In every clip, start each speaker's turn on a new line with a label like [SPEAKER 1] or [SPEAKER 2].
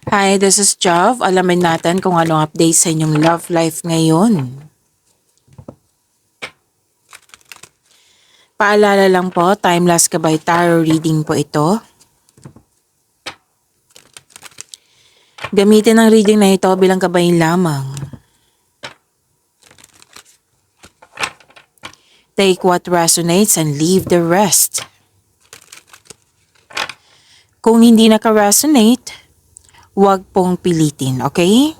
[SPEAKER 1] Hi, this is Jav. Alamin natin kung anong update sa inyong love life ngayon. Paalala lang po, Timeless Gabay Tarot reading po ito. Gamitin ang reading na ito bilang gabay lamang. Take what resonates and leave the rest. Kung hindi naka-resonate, huwag pong pilitin, okay?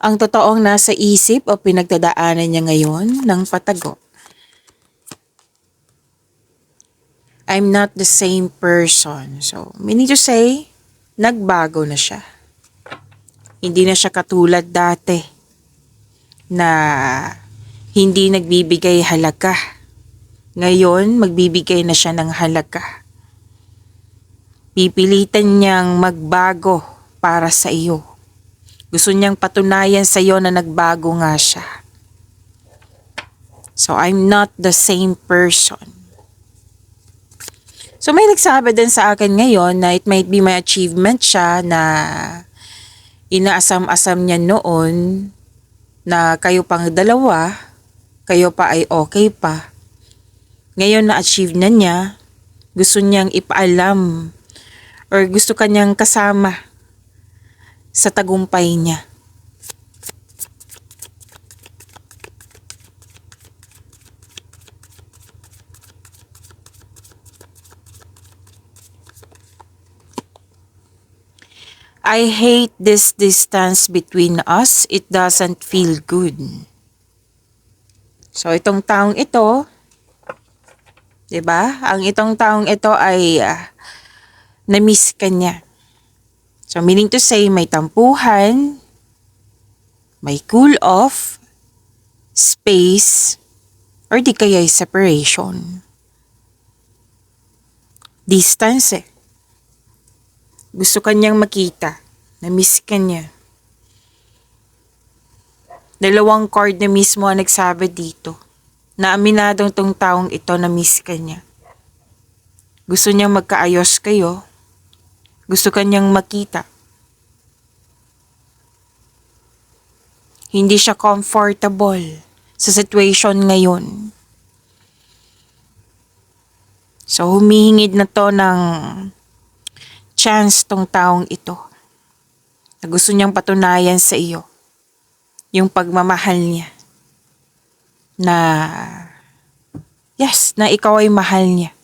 [SPEAKER 1] Ang totoong nasa isip o pinagdadaanan niya ngayon ng patago. I'm not the same person. So, meaning to say, nagbago na siya. Hindi na siya katulad dati na hindi nagbibigay halaga. Ngayon, magbibigay na siya ng halaga. Pipilitan niyang magbago para sa iyo. Gusto niyang patunayan sa iyo na nagbago nga siya. So, I'm not the same person. So, may nagsabi din sa akin ngayon na it might be my achievement siya na inaasam-asam niya noon na kayo pang dalawa, kayo pa ay okay pa. Ngayon na-achieve na niya, gusto niyang ipaalam or gusto kanyang kasama sa tagumpay niya. I hate this distance between us. It doesn't feel good. So, itong taong ito, 'di ba? Ang itong taong ito ay na-miss ka niya. So, meaning to say, may tampuhan, may cool off, space, or di kaya separation. Distance eh. Gusto kanyang makita. Na-miss ka niya. Dalawang card na mismo ang nagsabi dito. Na aminadong tong taong ito na-miss ka niya. Gusto niyang magkaayos kayo. Gusto kanyang makita. Hindi siya comfortable sa situation ngayon. So humihingid na to ng chance tong taong ito. Na gusto niyang patunayan sa iyo yung pagmamahal niya. Na yes, na ikaw ay mahal niya.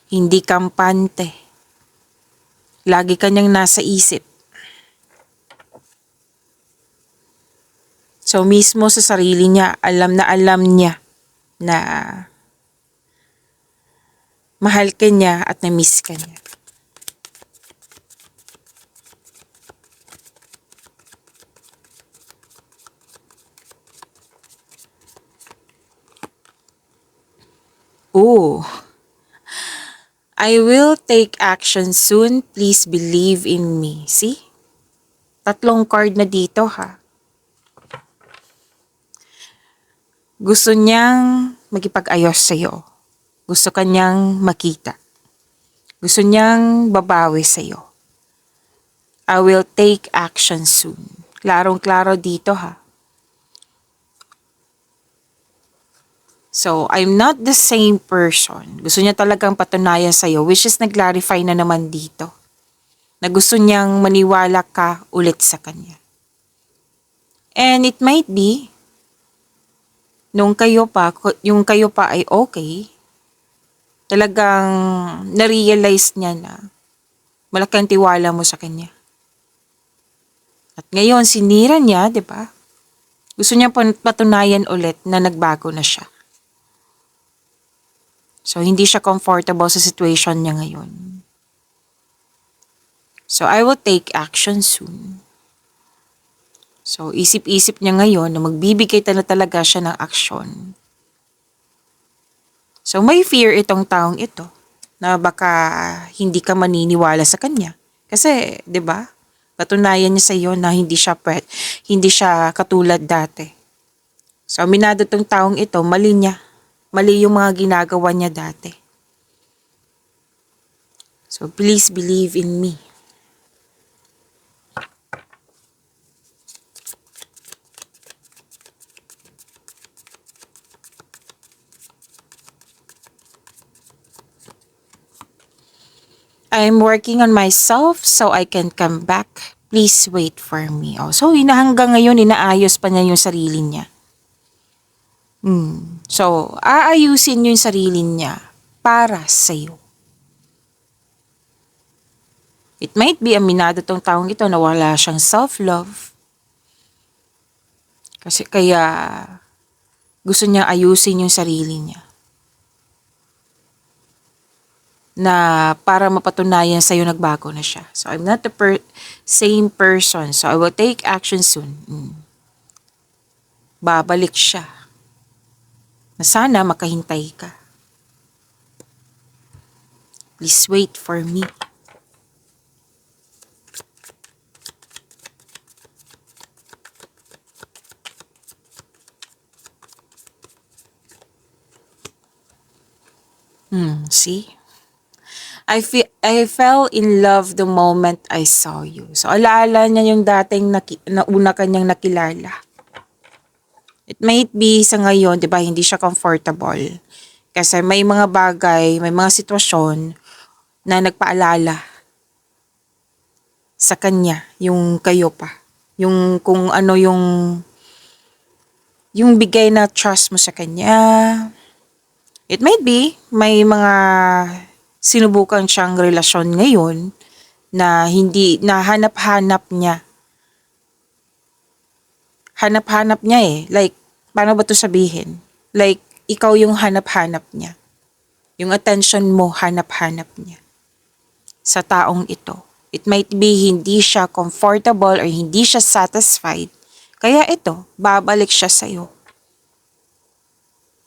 [SPEAKER 1] Hindi kampante. Lagi kanyang nasa isip. So mismo sa sarili niya, alam niya na mahal ka niya at na-miss ka niya. Oh, I will take action soon. Please believe in me. See? Tatlong card na dito ha. Gusto niyang magipag-ayos sa'yo. Gusto kanyang makita. Gusto niyang babawi sa'yo. I will take action soon. Klarong-klaro dito ha. So, I'm not the same person. Gusto niya talagang patunayan sa'yo, which is nag-clarify na naman dito. Na gusto niyang maniwala ka ulit sa kanya. And it might be, yung kayo pa ay okay, talagang na-realize niya na malaking tiwala mo sa kanya. At ngayon, sinira niya, di ba? Gusto niya patunayan ulit na nagbago na siya. So, hindi siya comfortable sa situation niya ngayon. So, I will take action soon. So, isip-isip niya ngayon na magbibigay na talaga siya ng aksyon. So may fear itong taong ito na baka hindi ka maniniwala sa kanya. Kasi, 'di ba? Patunayan niya sa iyo na hindi siya katulad dati. So aminado tong taong ito, mali niya. Mali yung mga ginagawa niya dati. So please believe in me. I'm working on myself so I can come back. Please wait for me. Oh, so hanggang ngayon inaayos pa niya yung sarili niya. So, aayusin niyo yung sarili niya para sa'yo. It might be aminado tong taong ito na wala siyang self-love. Kasi kaya gusto niya ayusin yung sarili niya. Na para mapatunayan sa'yo nagbago na siya. So, I'm not the same person. So, I will take action soon. Babalik siya. Na sana makahintay ka. Please wait for me. See? I fell in love the moment I saw you. So, alaala niya yung dating na una kanyang nakilala. It might be sa ngayon, di ba, hindi siya comfortable. Kasi may mga bagay, may mga sitwasyon na nagpaalala sa kanya, yung kayo pa. Yung kung ano yung bigay na trust mo sa kanya. It might be, may mga sinubukan siyang relasyon ngayon na hindi, na hanap-hanap niya. Hanap-hanap niya eh. Like, paano ba to sabihin? Like, ikaw yung hanap-hanap niya. Yung attention mo, hanap-hanap niya. Sa taong ito. It might be hindi siya comfortable or hindi siya satisfied. Kaya ito, babalik siya sa'yo.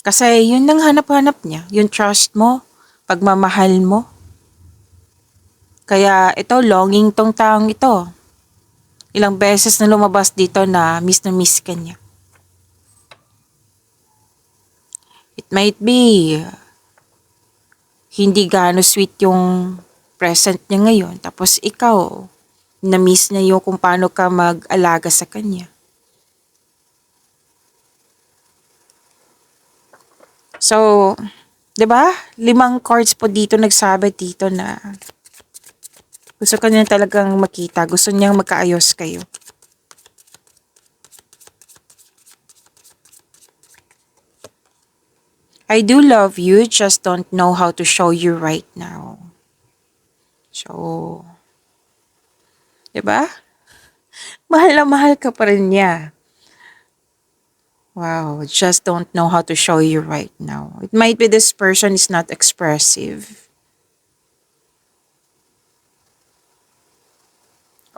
[SPEAKER 1] Kasi yun ang hanap-hanap niya. Yung trust mo, pagmamahal mo. Kaya ito, longing tong taong ito. Ilang beses na lumabas dito na miss ka niya. It might be hindi gaano sweet yung present niya ngayon. Tapos ikaw, na-miss niya yung kung paano ka mag-alaga sa kanya. So, 'di ba? 5 cards po dito nagsabi dito na gusto ka niya talagang makita. Gusto niyang magkaayos kayo. I do love you, just don't know how to show you right now. So, 'di ba? Mahal na mahal ka pa rin niya. Wow, just don't know how to show you right now. It might be this person is not expressive.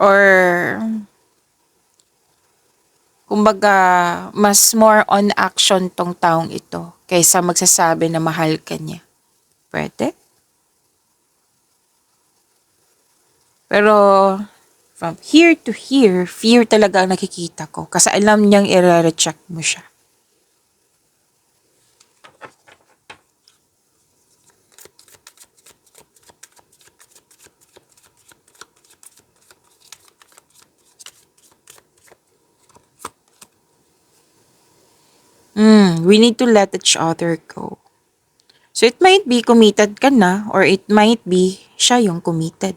[SPEAKER 1] Or, kumbaga, mas more on action tong taong ito kaysa magsasabi na mahal ka niya. Pwede? Pero, from here to here, fear talaga ang nakikita ko. Kasi alam niyang i-recheck mo siya. We need to let each other go. So it might be committed ka na or it might be siya yung committed.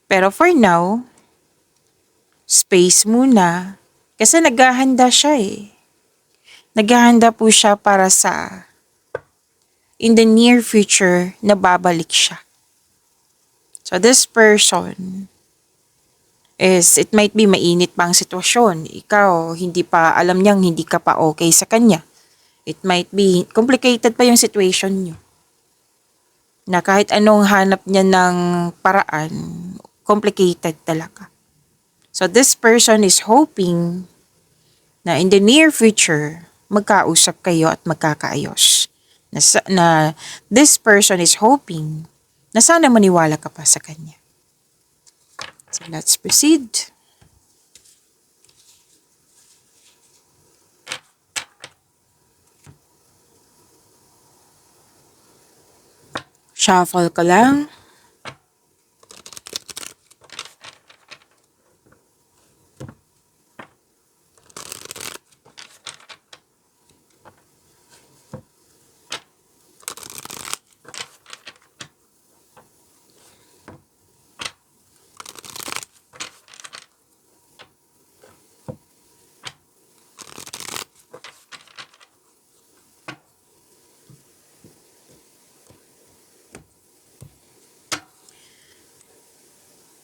[SPEAKER 1] Pero for now, space muna. Kasi naghahanda siya eh. Naghahanda po siya para sa in the near future na babalik siya. So this person is, it might be mainit pa ang sitwasyon. Ikaw, alam niyang hindi ka pa okay sa kanya. It might be, complicated pa yung situation niyo. Na kahit anong hanap niya ng paraan, complicated talaga. So this person is hoping na in the near future, magkausap kayo at magkakaayos. na this person is hoping na sana maniwala ka pa sa kanya. So let's proceed. Shuffle ka lang.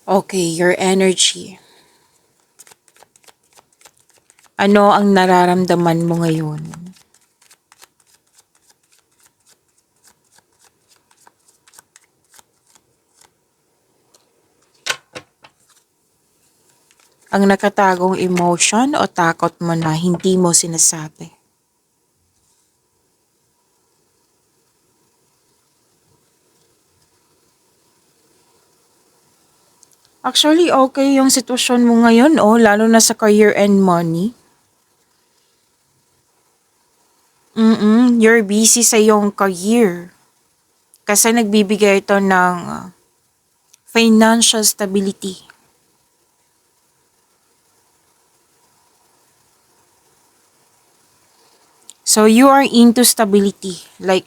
[SPEAKER 1] Okay, your energy. Ano ang nararamdaman mo ngayon? Ang nakatagong emotion o takot mo na hindi mo sinasabi? Actually, okay yung sitwasyon mo ngayon, lalo na sa career and money. You're busy sa iyong career. Kasi nagbibigay ito ng financial stability. So, you are into stability. Like,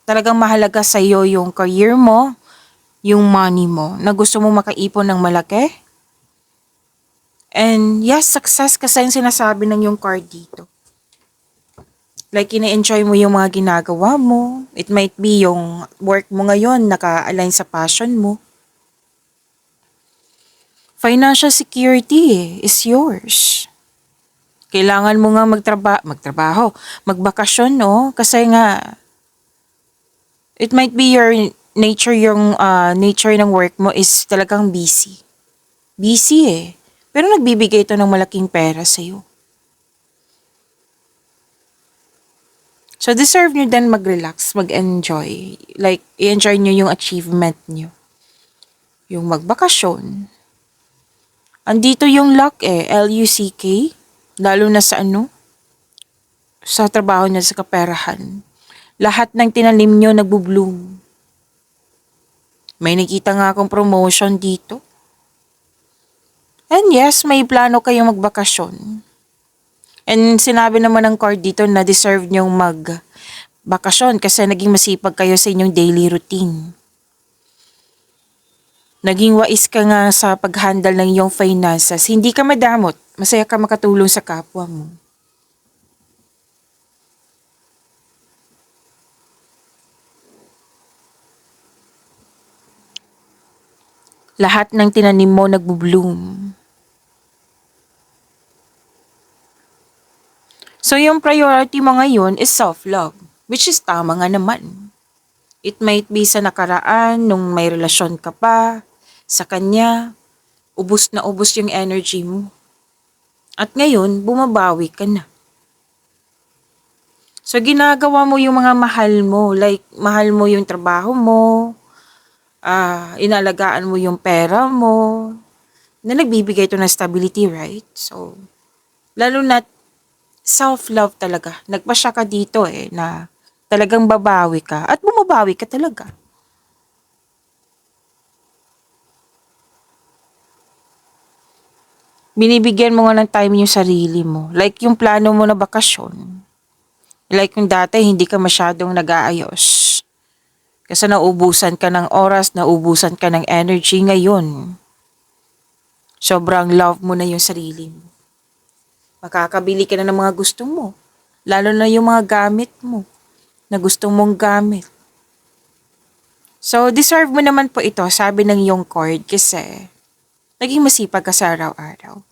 [SPEAKER 1] talagang mahalaga sa iyo yung career mo, yung money mo, na gusto mo makaipon ng malaki. And yes, success kasi yung sinasabi ng yung card dito. Like, ina-enjoy mo yung mga ginagawa mo. It might be yung work mo ngayon, naka-align sa passion mo. Financial security is yours. Kailangan mo nga magtrabaho, magbakasyon, kasi nga, it might be your nature, yung nature ng work mo is talagang busy. Busy Pero nagbibigay ito ng malaking pera sa'yo. So, deserve nyo din mag-relax, mag-enjoy. Like, i-enjoy nyo yung achievement nyo. Yung magbakasyon. Andito yung luck L-U-C-K. Lalo na sa sa trabaho nyo, sa kaperahan. Lahat ng tinanim nyo nagbo-bloom. May nakita nga akong promotion dito. And yes, may plano kayong magbakasyon. And sinabi naman ng card dito na deserve nyong magbakasyon kasi naging masipag kayo sa inyong daily routine. Naging wais ka nga sa pag-handle ng iyong finances. Hindi ka madamot. Masaya ka makatulong sa kapwa mo. Lahat ng tinanim mo nagbo-bloom. So yung priority mo ngayon is self-love, which is tama nga naman. It might be sa nakaraan, nung may relasyon ka pa, sa kanya, ubos na ubos yung energy mo. At ngayon, bumabawi ka na. So ginagawa mo yung mga mahal mo, like mahal mo yung trabaho mo, inalagaan mo yung pera mo, na nagbibigay ito ng stability, right? So, lalo na self-love talaga. Nagpasya ka dito na talagang babawi ka at bumabawi ka talaga. Binibigyan mo nga ng time yung sarili mo. Like yung plano mo na bakasyon. Like yung dati hindi ka masyadong nag-aayos. Kasi naubusan ka ng oras, naubusan ka ng energy ngayon. Sobrang love mo na yung sarili mo. Makakabili ka na ng mga gusto mo. Lalo na yung mga gamit mo na gusto mong gamit. So, deserve mo naman po ito, sabi ng iyong card, kasi naging masipag ka sa araw-araw.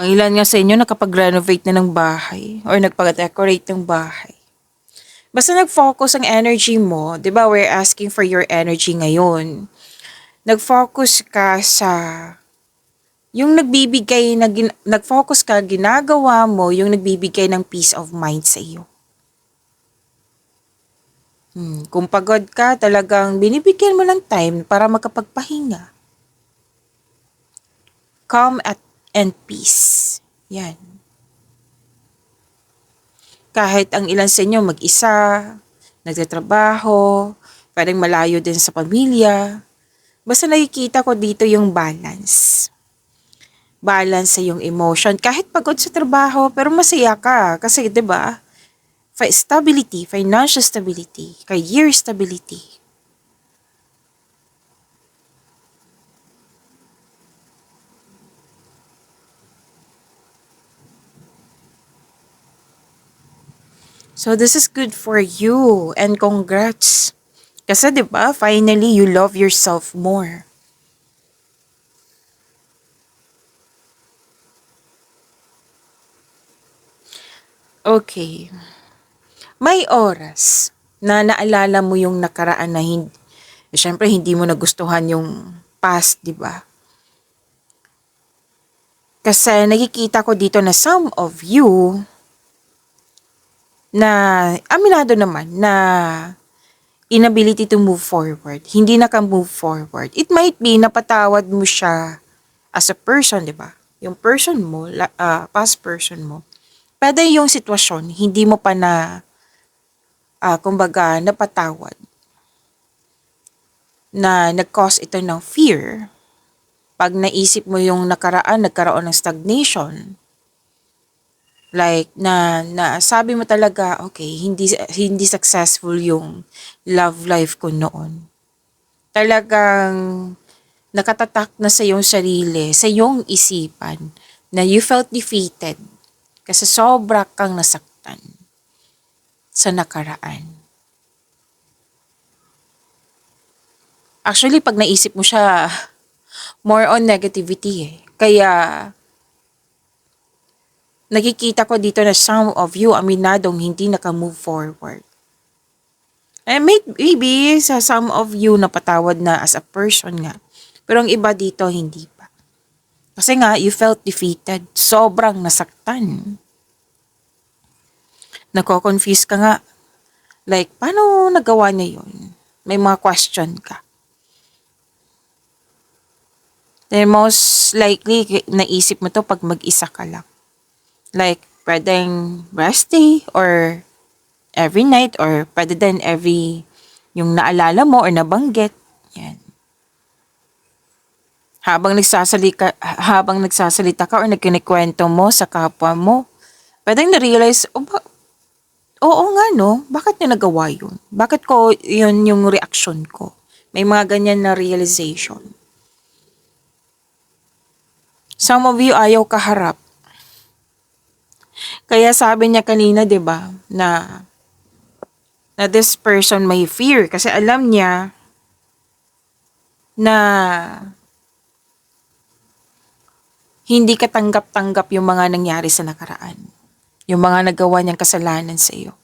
[SPEAKER 1] Ang ilan nga sa inyo nakapag-renovate na ng bahay or nagpag-decorate ng bahay. Basta nag-focus ang energy mo, di ba we're asking for your energy ngayon. Nag-focus ka sa yung nagbibigay na nag-focus ka, ginagawa mo yung nagbibigay ng peace of mind sa iyo. Kung pagod ka, talagang binibigyan mo ng time para makapagpahinga. Calm and peace. Yan. Kahit ang ilan sa inyo mag-isa, nagtatrabaho, pwedeng malayo din sa pamilya. Basta nakikita ko dito yung balance. Balance sa yung emotion. Kahit pagod sa trabaho, pero masaya ka. Kasi 'di ba? Stability, financial stability, career stability. So this is good for you and congrats. Kasi 'di ba, finally you love yourself more. Okay. May oras na naalala mo yung nakaraan na syempre hindi mo nagustuhan yung past, 'di ba? Kasi nakikita ko dito na some of you na aminado naman na inability to move forward. Hindi naka-move forward. It might be napatawad mo siya as a person, di ba? Yung person mo, past person mo. Pwede yung sitwasyon, hindi mo pa na, kumbaga, napatawad. Na nag-cause ito ng fear. Pag naisip mo yung nakaraan, nagkaroon ng stagnation. Like, sabi mo talaga, okay, hindi successful yung love life ko noon. Talagang nakatatak na sa iyong sarili, sa iyong isipan, na you felt defeated kasi sobra kang nasaktan sa nakaraan. Actually, pag naisip mo siya, more on negativity eh. Kaya, nakikita ko dito na some of you aminadong hindi naka-move forward. And maybe sa some of you napatawad na as a person nga. Pero ang iba dito hindi pa. Kasi nga, you felt defeated. Sobrang nasaktan. Nako-confuse ka nga. Like, paano nagawa niya yun? May mga question ka. Then most likely, naisip mo to pag mag-isa ka lang. Like, pwedeng rest day or every night or pwede din yung naalala mo or nabanggit. Yan. Habang nagsasalita ka or nagkinikwento mo sa kapwa mo, pwedeng na-realize, oo nga no, bakit niya nagawa yun? Bakit ko yun yung reaction ko? May mga ganyan na realization. Some of you ayaw kaharap. Kaya sabi niya kanina, 'di ba, na this person may fear kasi alam niya na hindi katanggap-tanggap yung mga nangyari sa nakaraan. Yung mga nagawa niyang kasalanan sa iyo.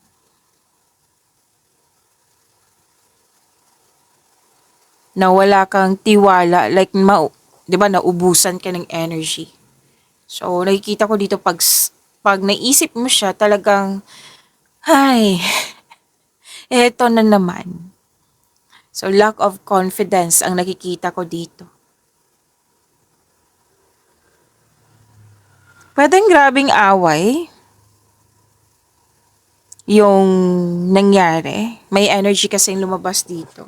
[SPEAKER 1] Na wala kang tiwala, like, 'di ba, naubusan ka ng energy. So, nakikita ko dito pag naisip mo siya, talagang, ay, eto na naman. So, lack of confidence ang nakikita ko dito. Pwedeng grabing away yung nangyari. May energy kasing lumabas dito.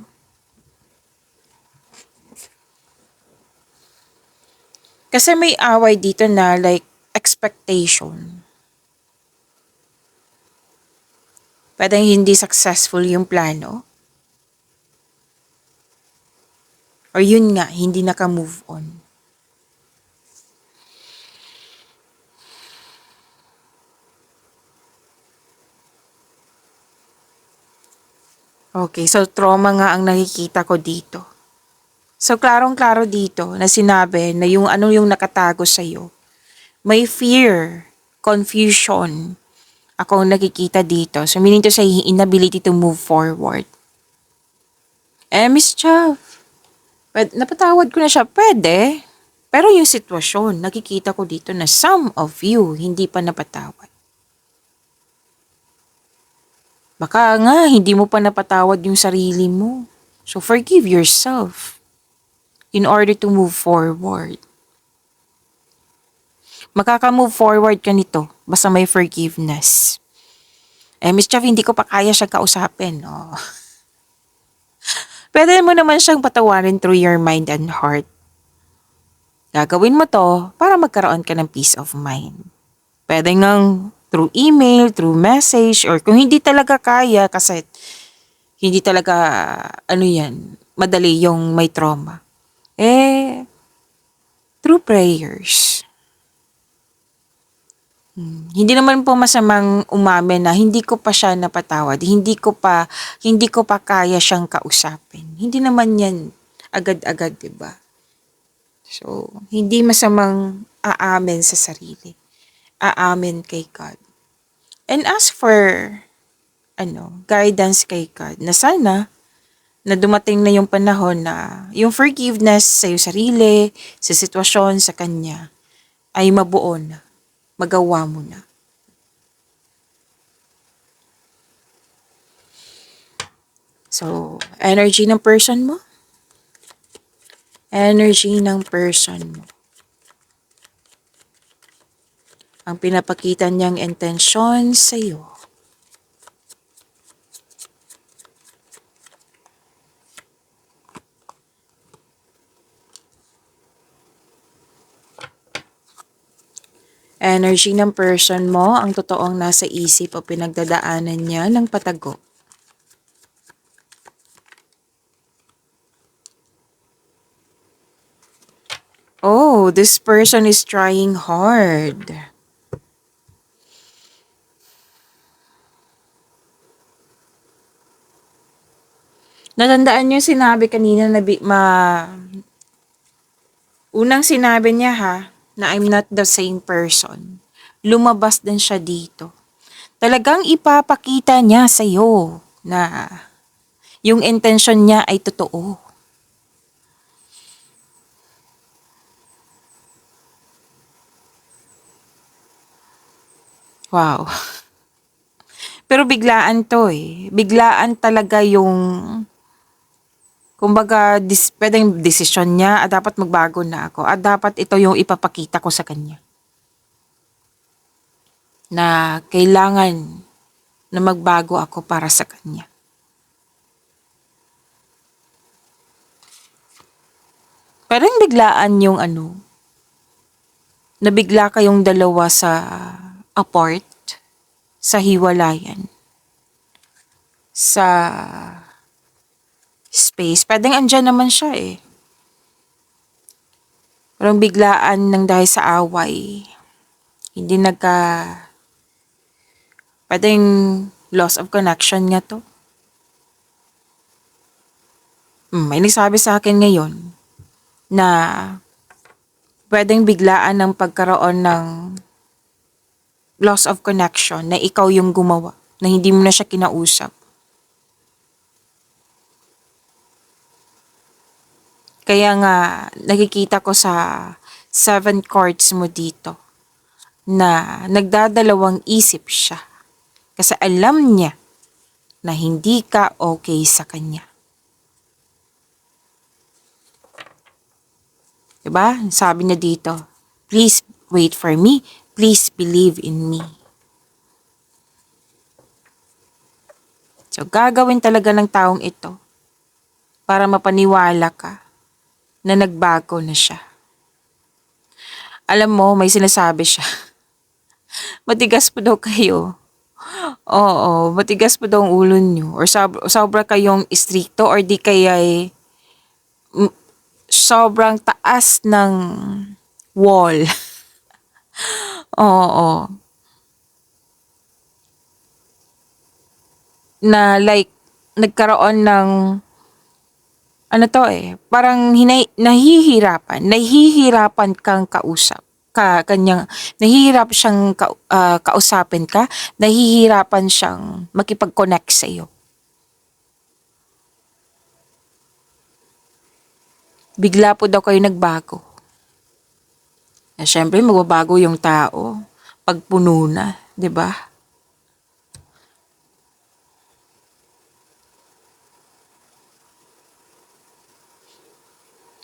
[SPEAKER 1] Kasi may away dito na like expectation. Pwedeng hindi successful yung plano. Or yun nga, hindi naka-move on. Okay, so trauma nga ang nakikita ko dito. So klarong-klaro dito na sinabi na yung ano yung nakatago sa'yo. May fear, confusion, ako ang nakikita dito. So meaning to say, inability to move forward. Mischief. Napatawad ko na siya, pwede. Pero yung sitwasyon, nakikita ko dito na some of you hindi pa napatawad. Baka nga, hindi mo pa napatawad yung sarili mo. So forgive yourself in order to move forward. Makaka-move forward ka nito basta may forgiveness. Miss Chav, hindi ko pa kaya siya kausapin. No? Pwede mo naman siyang patawarin through your mind and heart. Gagawin mo to para magkaroon ka ng peace of mind. Pwede ngang through email, through message, or kung hindi talaga kaya kasi hindi talaga, madali yung may trauma. Through prayers. Hindi naman po masamang umamin na hindi ko pa siya napatawad, hindi ko pa kaya siyang kausapin. Hindi naman yan agad-agad, 'di ba? So, hindi masamang aamin sa sarili. Aamin kay God. And ask for guidance kay God na sana na dumating na yung panahon na yung forgiveness sa iyo sarili, sa sitwasyon, sa kanya ay mabuo na. Magawa mo na. So, energy ng person mo. Energy ng person mo. Ang pinapakita niyang intensyon sa iyo. Energy ng person mo, ang totoong nasa isip o pinagdadaanan niya ng patago. Oh, this person is trying hard. Natandaan niyo yung sinabi kanina na unang sinabi niya na I'm not the same person. Lumabas din siya dito. Talagang ipapakita niya sa iyo na yung intention niya ay totoo. Wow. Pero biglaan to Biglaan talaga yung kumbaga, pwedeng desisyon niya at dapat magbago na ako. At dapat ito yung ipapakita ko sa kanya. Na kailangan na magbago ako para sa kanya. Parang biglaan yung nabigla kayong dalawa sa apart, sa hiwalayan, sa space. Pwedeng andyan naman siya Parang biglaan nang dahil sa away. Hindi pwedeng loss of connection nga to. May nagsabi sa akin ngayon na pwedeng biglaan ng pagkaroon ng loss of connection na ikaw yung gumawa, na hindi mo na siya kinausap. Kaya nga, nakikita ko sa 7 cards mo dito na nagdadalawang isip siya. Kasi alam niya na hindi ka okay sa kanya. Diba? Sabi niya dito, please wait for me. Please believe in me. So, gagawin talaga ng taong ito para mapaniwala ka na nagbago na siya. Alam mo, may sinasabi siya. Matigas po daw kayo. Oo, matigas po daw ang ulo nyo. Or sobra kayong istrikto or di kaya sobrang taas ng wall. Oo. Na like, nagkaroon ng parang nahihirapan kang kausap. Nahihirap siyang kausapin ka, nahihirapan siyang makipag-connect sa iyo. Bigla po daw kayo nagbago. Syempre, magbabago yung tao. Pag puno na, di ba?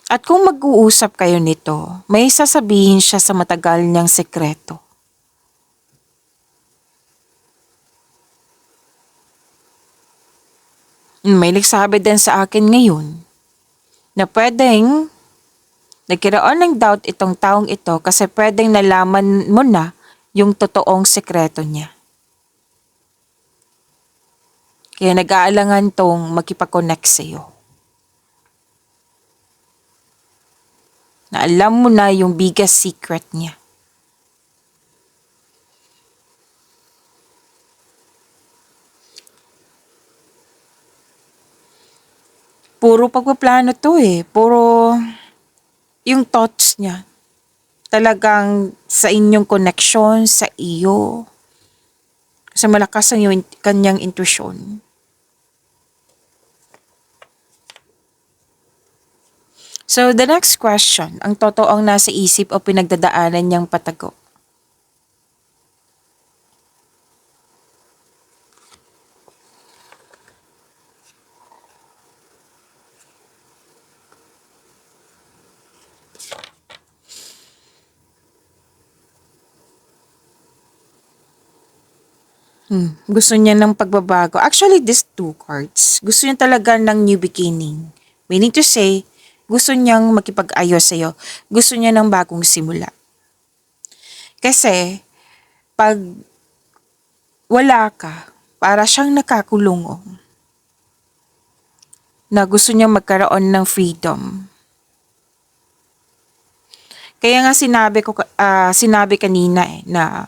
[SPEAKER 1] At kung mag-uusap kayo nito, may sasabihin siya sa matagal niyang sekreto. May nagsabi din sa akin ngayon na pwedeng nagkaroon ng doubt itong taong ito kasi pwedeng nalaman mo na yung totoong sekreto niya. Kaya nag-aalangan tong makipag-connect sa'yo. Na alam mo na yung biggest secret niya. Puro pagpaplano to eh. Puro yung thoughts niya. Talagang sa inyong connection, sa iyo. Kasi malakas ang yung kanyang intuition. So the next question, ang totoong nasa isip o pinagdadaanan niyang patago. Gusto niya ng pagbabago. Actually, these two cards, gusto niya talaga ng new beginning. Meaning to say, gusto niyang makipag-ayos sa'yo. Gusto niya ng bagong simula. Kasi, pag wala ka, para siyang nakakulong na gusto niyang magkaroon ng freedom. Kaya nga sinabi kanina na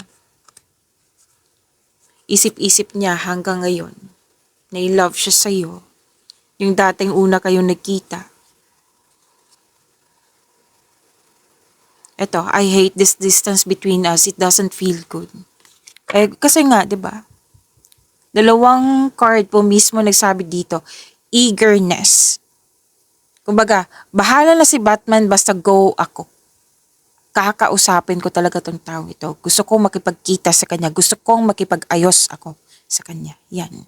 [SPEAKER 1] isip-isip niya hanggang ngayon na i-love siya sa'yo. Yung dating una kayong nagkita. Eto, I hate this distance between us. It doesn't feel good. Kasi nga, di ba? Dalawang card po mismo nagsabi dito, eagerness. Kumbaga, bahala na si Batman basta go ako. Kakausapin ko talaga tong tao ito. Gusto kong makipagkita sa kanya. Gusto kong makipag-ayos ako sa kanya. Yan.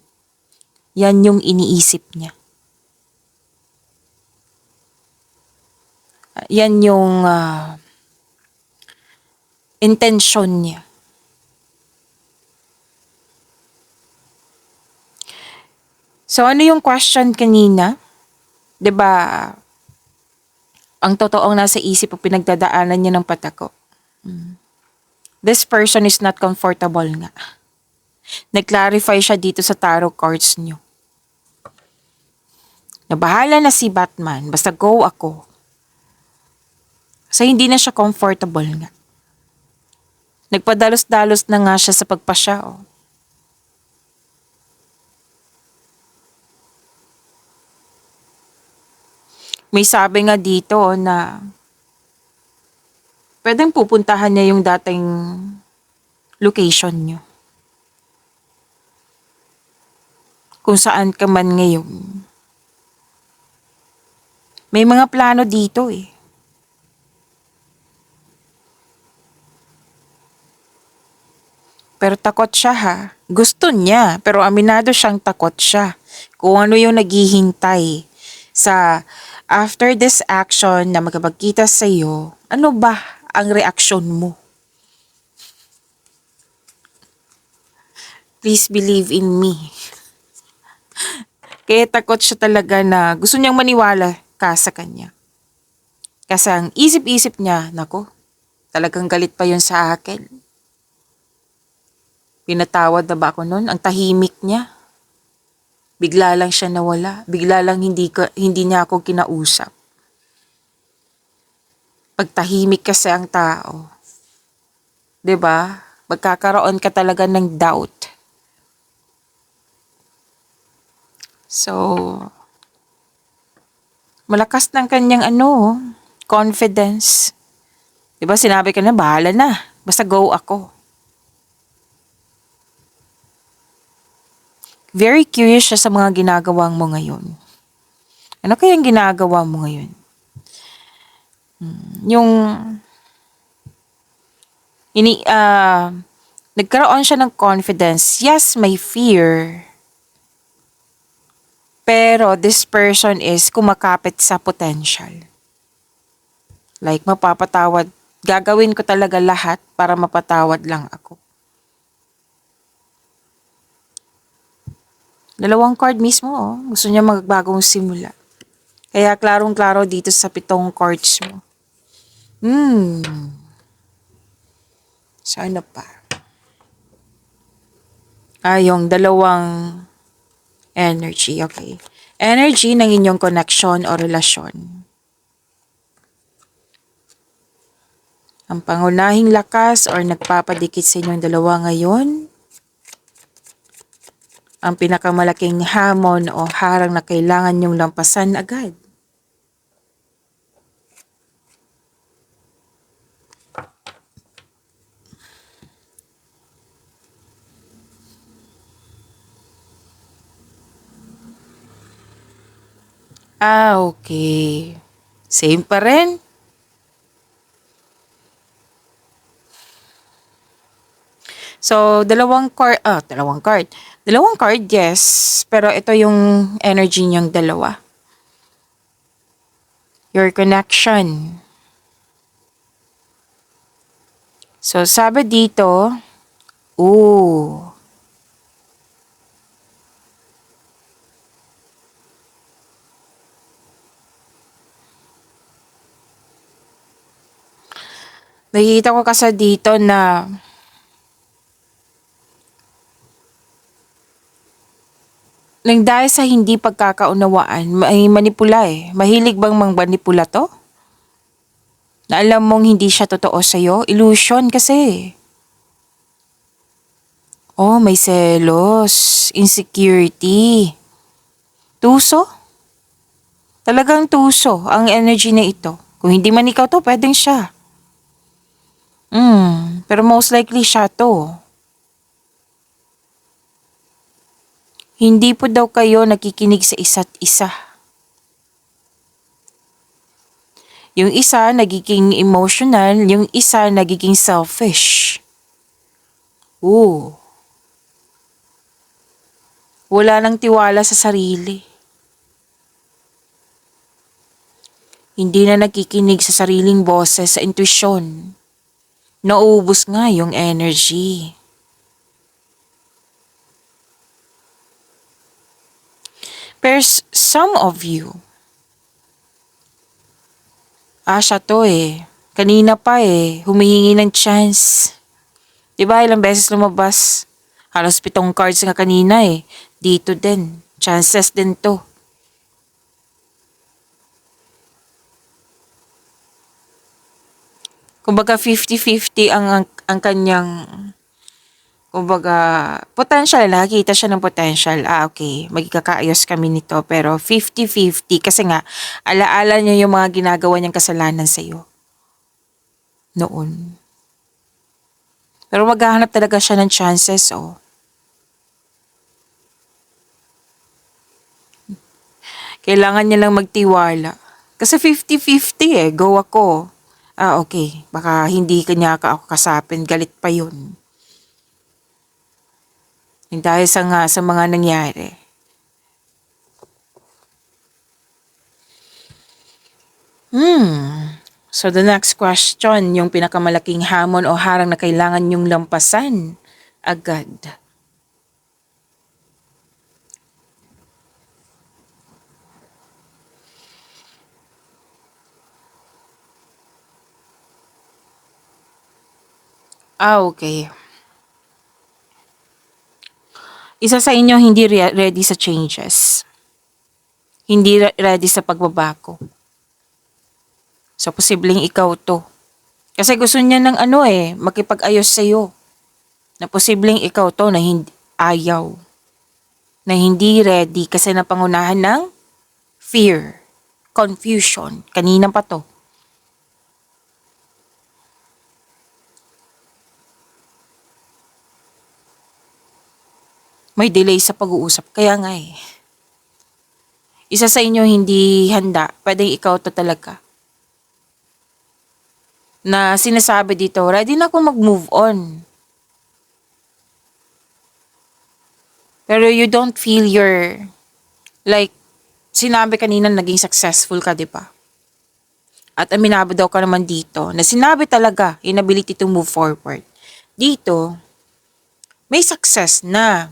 [SPEAKER 1] Yan yung iniisip niya. Yan yung intention niya. So ano yung question kanina? 'Di ba? Ang totoong nasa isip o pinagdadaanan niya ng patako. This person is not comfortable nga. Nag-clarify siya dito sa tarot cards niyo. Na bahala na si Batman, basta go ako. Kasi hindi na siya comfortable nga. Nagpadalos-dalos na nga siya sa pagpasya. May sabi nga dito na pwedeng pupuntahan niya yung dating location niyo. Kung saan ka man ngayon. May mga plano dito eh. Pero takot siya ha. Gusto niya, pero aminado siyang takot siya. Kung ano yung naghihintay sa after this action na magkapagkita sa iyo, ano ba ang reaksyon mo? Please believe in me. Kaya takot siya talaga na gusto niyang maniwala ka sa kanya. Kasi ang isip-isip niya, nako, talagang galit pa yun sa akin. Pinatawad na ba ako nun? Ang tahimik niya. Bigla lang siya nawala. Bigla lang hindi niya ako kinausap. Pagtahimik kasi ang tao. 'Di ba? Magkakaroon ka talaga ng doubt. So, malakas ng kanyang confidence. 'Di ba sinabi ko na, bahala na. Basta go ako. Very curious siya sa mga ginagawa mo ngayon. Ano kayang ginagawa mo ngayon? Yung ini nagkaroon siya ng confidence. Yes, may fear. Pero this person is kumakapit sa potential. Like mapapatawad. Gagawin ko talaga lahat para mapatawad lang ako. Dalawang card mismo, oh. Gusto niya magbagong simula. Kaya klarong-klaro dito sa 7 cards mo. Sana pa. Yung dalawang energy, okay. Energy ng inyong connection o relasyon. Ang pangunahing lakas or nagpapadikit sa inyong dalawa ngayon. Ang pinakamalaking hamon o harang na kailangan nyong lampasan agad. Okay. Same pa rin. So, dalawang card. Dalawang card, yes. Pero ito yung energy niyang dalawa. Your connection. So, sabi dito, nakikita ko kasi dito na nang dahil sa hindi pagkakaunawaan, may manipula eh. Mahilig bang manipula to? Na alam mong hindi siya totoo sa'yo? Illusion kasi. Oh, may selos, insecurity. Tuso? Talagang tuso ang energy na ito. Kung hindi man ikaw to, pwedeng siya. Pero most likely siya to. Hindi po daw kayo nakikinig sa isa't isa. Yung isa nagiging emotional, yung isa nagiging selfish. Wala nang tiwala sa sarili. Hindi na nakikinig sa sariling boses, sa intuition. Nauubos nga yung energy. Pero some of you, siya to eh. Kanina pa eh, humihingi ng chance. Diba ilang beses lumabas? Halos 7 cards nga kanina eh. Dito din. Chances din to. Kumbaga 50-50 ang kanyang potential. Nakikita siya ng potential. Okay. Magkakaayos kami nito. Pero 50-50 kasi nga, alaala niya yung mga ginagawa niyang kasalanan sa'yo. Noon. Pero maghahanap talaga siya ng chances, oh. Kailangan niya lang magtiwala. Kasi 50-50 eh. Go ako. Okay. Baka hindi kanya ako kasapin. Galit pa yun. Dahil sa mga nangyari. So the next question, yung pinakamalaking hamon o harang na kailangan nyong lampasan agad. Okay. Isa sa inyo hindi ready sa changes. Hindi ready sa pagbabago. So, posibleng ikaw to. Kasi gusto niya ng makipag-ayos sa'yo. Na posibleng ikaw to na hindi ayaw. Na hindi ready kasi napangunahan ng fear, confusion. Kanina pa to. May delay sa pag-uusap. Kaya nga eh. Isa sa inyo hindi handa. Pwedeng ikaw to talaga. na sinasabi dito, ready na ako mag-move on. Pero you don't feel like, sinabi kanina naging successful ka, di ba? At aminado daw ka naman dito na sinabi talaga inability to move forward. Dito, may success na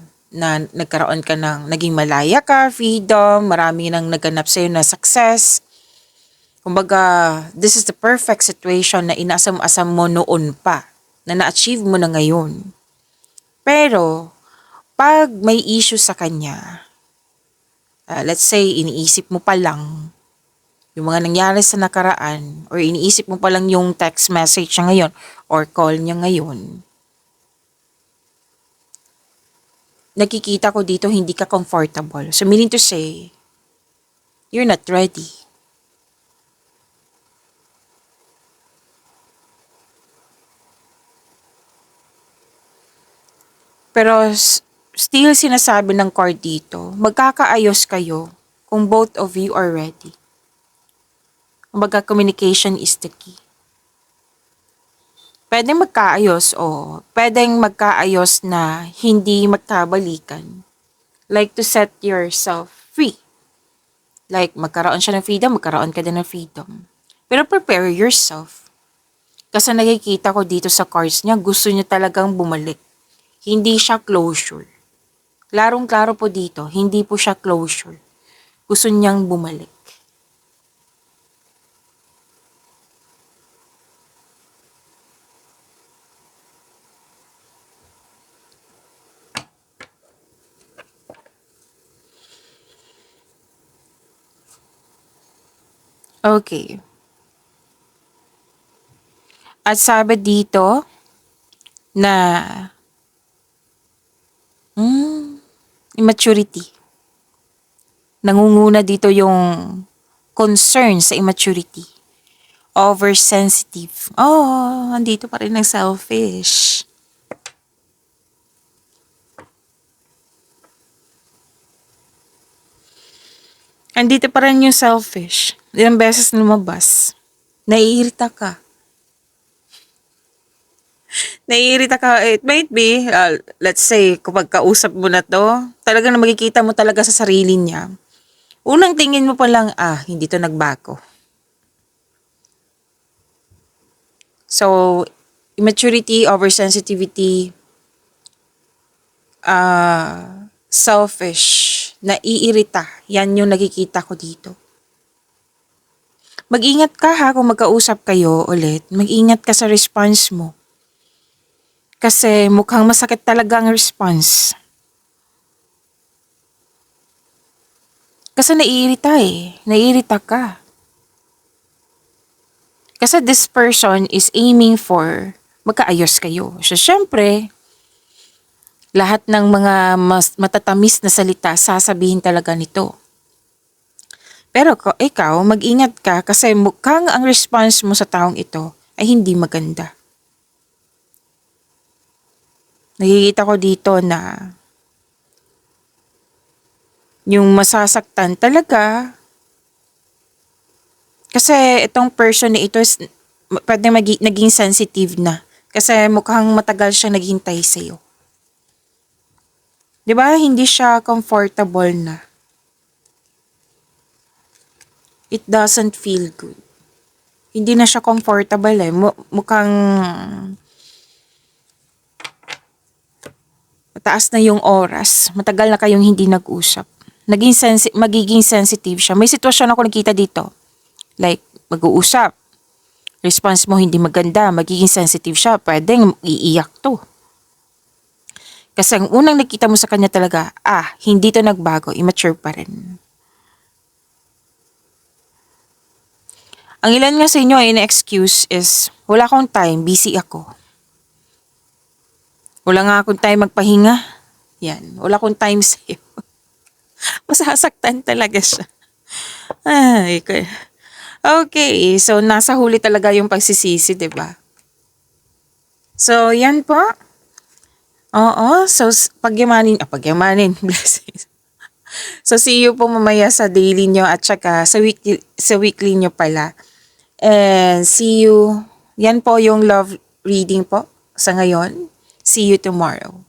[SPEAKER 1] nagkaroon ka ng, naging malaya ka, freedom, marami nang naganap sa'yo na success. Kumbaga, this is the perfect situation na inasam-asam mo noon pa, na na-achieve mo na ngayon. Pero, pag may issue sa kanya, let's say, iniisip mo pa lang yung mga nangyari sa nakaraan, or iniisip mo pa lang yung text message niya ngayon, or call niya ngayon, nakikita ko dito hindi ka comfortable. So, meaning to say, you're not ready. Pero still sinasabi ng card dito, magkakaayos kayo kung both of you are ready. Kumbaga, communication is the key. Pwedeng magkaayos o pwedeng magkaayos na hindi magkabalikan. Like to set yourself free. Like magkaroon siya ng freedom, magkaroon ka din ng freedom. Pero prepare yourself. Kasi nakikita ko dito sa cards niya, gusto niya talagang bumalik. Hindi siya closure. Klarong-klaro po dito, hindi po siya closure. Gusto niyang bumalik. Okay. At sabi dito na immaturity. Nangunguna dito yung concern sa immaturity. Oversensitive. Oh, andito pa rin ang selfish. Andito pa rin yung selfish. Ilang beses lumabas. Naiirita ka. Naiirita ka. It might be, let's say, kung pagkausap mo na to, talagang na makikita mo talaga sa sarili niya. Unang tingin mo pa lang, hindi to nagbago. So, immaturity, oversensitivity, selfish, naiirita. Yan yung nakikita ko dito. Mag-ingat ka ha kung magkausap kayo ulit. Mag-ingat ka sa response mo. Kasi mukhang masakit talaga ang response. Kasi naiirita eh. Naiirita ka. Kasi this person is aiming for magkaayos kayo. So, syempre, lahat ng mga matatamis na salita, sasabihin talaga nito. Pero ikaw, mag-ingat ka kasi mukhang ang response mo sa taong ito ay hindi maganda. Nakikita ko dito na yung masasaktan talaga. Kasi itong person na ito is pwede naging sensitive na. Kasi mukhang matagal siyang naghintay sa'yo. Diba? Hindi siya comfortable na. It doesn't feel good. Hindi na siya comfortable eh. Mukhang mataas na yung oras. Matagal na kayong hindi nag-usap. Magiging sensitive siya. May sitwasyon ako nakita dito. Like, mag-uusap. Response mo hindi maganda. Magiging sensitive siya. Pwedeng iiyak to. Kasi ang unang nakita mo sa kanya talaga, hindi to nagbago. Immature pa rin. Ang ilan nga sa inyo ay na-excuse is, wala akong time, busy ako. Wala nga akong time magpahinga. Yan, wala akong time sa'yo. Masasaktan talaga siya. Ay, okay, so nasa huli talaga yung pagsisisi, diba? So, yan po. Oo, so pagyamanin, blessings. So, see you po mamaya sa daily nyo at saka sa weekly nyo pala. And see you Yan po yung love reading po sa ngayon. See you tomorrow.